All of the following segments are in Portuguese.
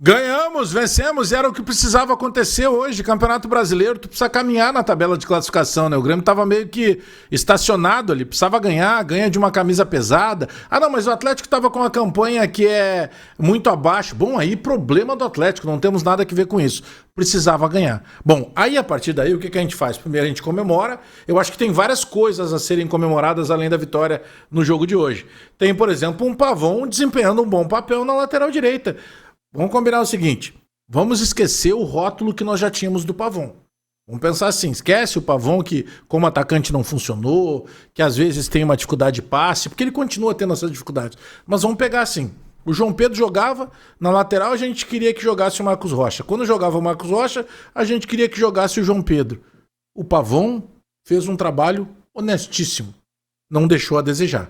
Ganhamos, vencemos, era o que precisava acontecer hoje. Campeonato Brasileiro, tu precisa caminhar na tabela de classificação, né? O Grêmio estava meio que estacionado ali, precisava ganhar, ganha de uma camisa pesada. Ah, não, mas o Atlético estava com uma campanha que é muito abaixo. Bom, aí problema do Atlético, não temos nada a ver com isso. Precisava ganhar. Bom, aí a partir daí, o que a gente faz? Primeiro a gente comemora. Eu acho que tem várias coisas a serem comemoradas além da vitória no jogo de hoje. Tem, por exemplo, um Pavão desempenhando um bom papel na lateral direita. Vamos combinar o seguinte, vamos esquecer o rótulo que nós já tínhamos do Pavão. Vamos pensar assim, esquece o Pavão que como atacante não funcionou, que às vezes tem uma dificuldade de passe, porque ele continua tendo essas dificuldades. Mas vamos pegar assim, o João Pedro jogava, na lateral a gente queria que jogasse o Marcos Rocha. Quando jogava o Marcos Rocha, a gente queria que jogasse o João Pedro. O Pavão fez um trabalho honestíssimo, não deixou a desejar.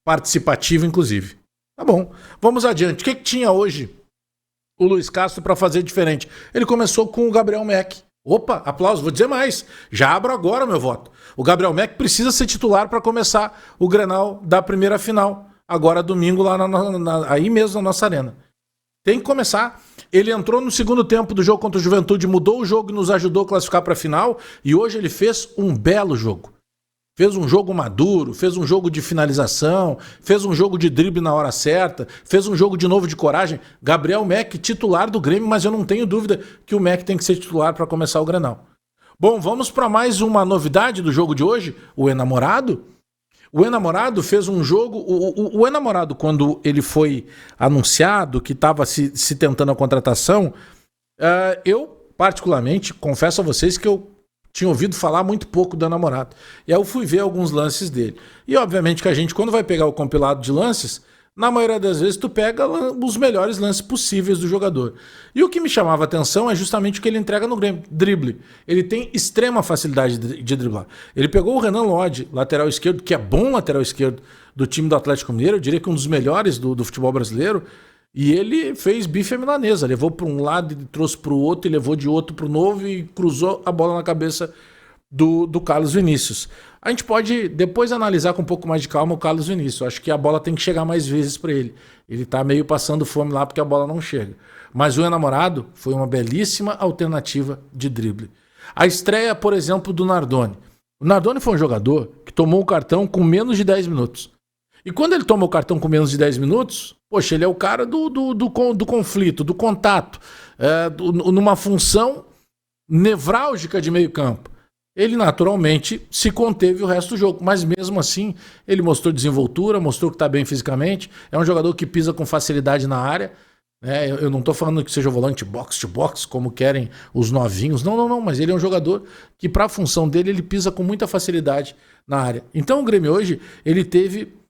Participativo, inclusive. Tá bom, vamos adiante. O que tinha hoje o Luiz Castro para fazer diferente? Ele começou com o Gabriel Meck. Opa, aplauso, vou dizer mais. Já abro agora meu voto. O Gabriel Meck precisa ser titular para começar o Grenal da primeira final. Agora domingo lá aí mesmo na nossa arena. Tem que começar. Ele entrou no segundo tempo do jogo contra o Juventude, mudou o jogo e nos ajudou a classificar para a final. E hoje ele fez um belo jogo. Fez um jogo maduro, fez um jogo de finalização, fez um jogo de drible na hora certa, fez um jogo de novo de coragem. Gabriel Meck, titular do Grêmio, mas eu não tenho dúvida que o Meck tem que ser titular para começar o Grenal. Bom, vamos para mais uma novidade do jogo de hoje, o Enamorado. O Enamorado fez um jogo... O Enamorado, quando ele foi anunciado, que estava se tentando a contratação, eu, particularmente, confesso a vocês que eu tinha ouvido falar muito pouco do Enamorado. E aí eu fui ver alguns lances dele. E obviamente que a gente, quando vai pegar o compilado de lances, na maioria das vezes tu pega os melhores lances possíveis do jogador. E o que me chamava a atenção é justamente o que ele entrega no Grêmio, drible. Ele tem extrema facilidade de driblar. Ele pegou o Renan Lodge, lateral esquerdo, que é bom lateral esquerdo do time do Atlético Mineiro, eu diria que um dos melhores do futebol brasileiro, e ele fez bife à milanesa, levou para um lado e trouxe para o outro, e levou de outro para o novo e cruzou a bola na cabeça do Carlos Vinícius. A gente pode depois analisar com um pouco mais de calma o Carlos Vinícius. Acho que a bola tem que chegar mais vezes para ele. Ele está meio passando fome lá porque a bola não chega. Mas o Enamorado foi uma belíssima alternativa de drible. A estreia, por exemplo, do Nardoni. O Nardoni foi um jogador que tomou o cartão com menos de 10 minutos. E quando ele toma o cartão com menos de 10 minutos, poxa, ele é o cara do conflito, do contato, numa função nevrálgica de meio campo. Ele naturalmente se conteve o resto do jogo, mas mesmo assim ele mostrou desenvoltura, mostrou que está bem fisicamente, é um jogador que pisa com facilidade na área, né? Eu não estou falando que seja volante box to box, como querem os novinhos, não, mas ele é um jogador que para a função dele ele pisa com muita facilidade na área. Então o Grêmio hoje ele teve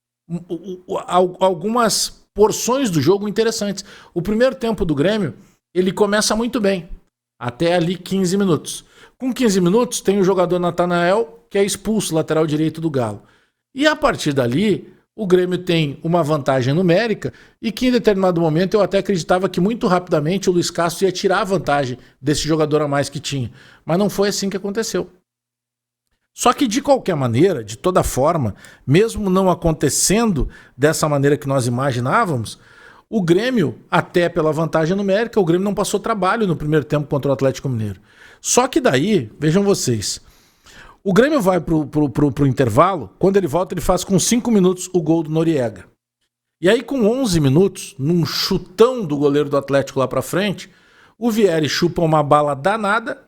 algumas porções do jogo interessantes. O primeiro tempo do Grêmio, ele começa muito bem, até ali 15 minutos. Com 15 minutos tem o jogador Natanael, que é expulso, lateral direito do Galo. E a partir dali, o Grêmio tem uma vantagem numérica e que em determinado momento eu até acreditava que muito rapidamente o Luiz Castro ia tirar a vantagem desse jogador a mais que tinha. Mas não foi assim que aconteceu. Só que de qualquer maneira, de toda forma, mesmo não acontecendo dessa maneira que nós imaginávamos, o Grêmio, até pela vantagem numérica, o Grêmio não passou trabalho no primeiro tempo contra o Atlético Mineiro. Só que daí, vejam vocês, o Grêmio vai pro intervalo, quando ele volta ele faz com 5 minutos o gol do Noriega. E aí com 11 minutos, num chutão do goleiro do Atlético lá pra frente, o Vieri chupa uma bala danada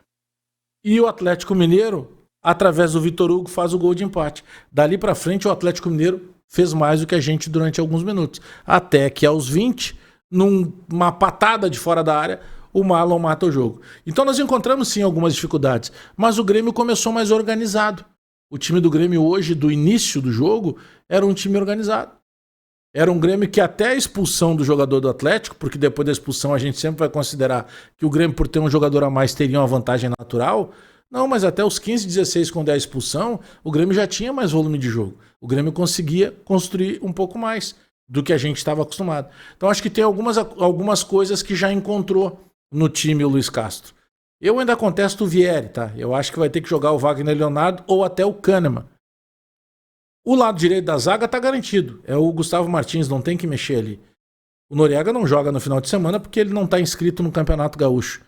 e o Atlético Mineiro, através do Vitor Hugo, faz o gol de empate. Dali pra frente, o Atlético Mineiro fez mais do que a gente durante alguns minutos. Até que aos 20, numa patada de fora da área, o Marlon mata o jogo. Então nós encontramos sim algumas dificuldades, mas o Grêmio começou mais organizado. O time do Grêmio hoje, do início do jogo, era um time organizado. Era um Grêmio que até a expulsão do jogador do Atlético, porque depois da expulsão a gente sempre vai considerar que o Grêmio, por ter um jogador a mais, teria uma vantagem natural. Não, mas até os 15, 16, quando é a expulsão, o Grêmio já tinha mais volume de jogo. O Grêmio conseguia construir um pouco mais do que a gente estava acostumado. Então acho que tem algumas coisas que já encontrou no time o Luiz Castro. Eu ainda contesto o Vieri, tá? Eu acho que vai ter que jogar o Wagner Leonardo ou até o Kahneman. O lado direito da zaga tá garantido. É o Gustavo Martins, não tem que mexer ali. O Noriega não joga no final de semana porque ele não está inscrito no Campeonato Gaúcho.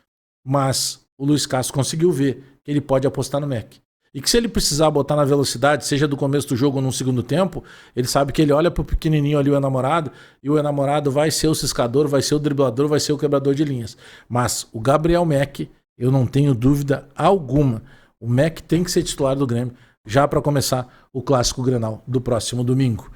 Mas o Luiz Castro conseguiu ver que ele pode apostar no Mac. E que se ele precisar botar na velocidade, seja do começo do jogo ou no segundo tempo, ele sabe que ele olha pro pequenininho ali, o enamorado, e o enamorado vai ser o ciscador, vai ser o driblador, vai ser o quebrador de linhas. Mas o Gabriel Mac, eu não tenho dúvida alguma. O Mac tem que ser titular do Grêmio já para começar o Clássico Grenal do próximo domingo.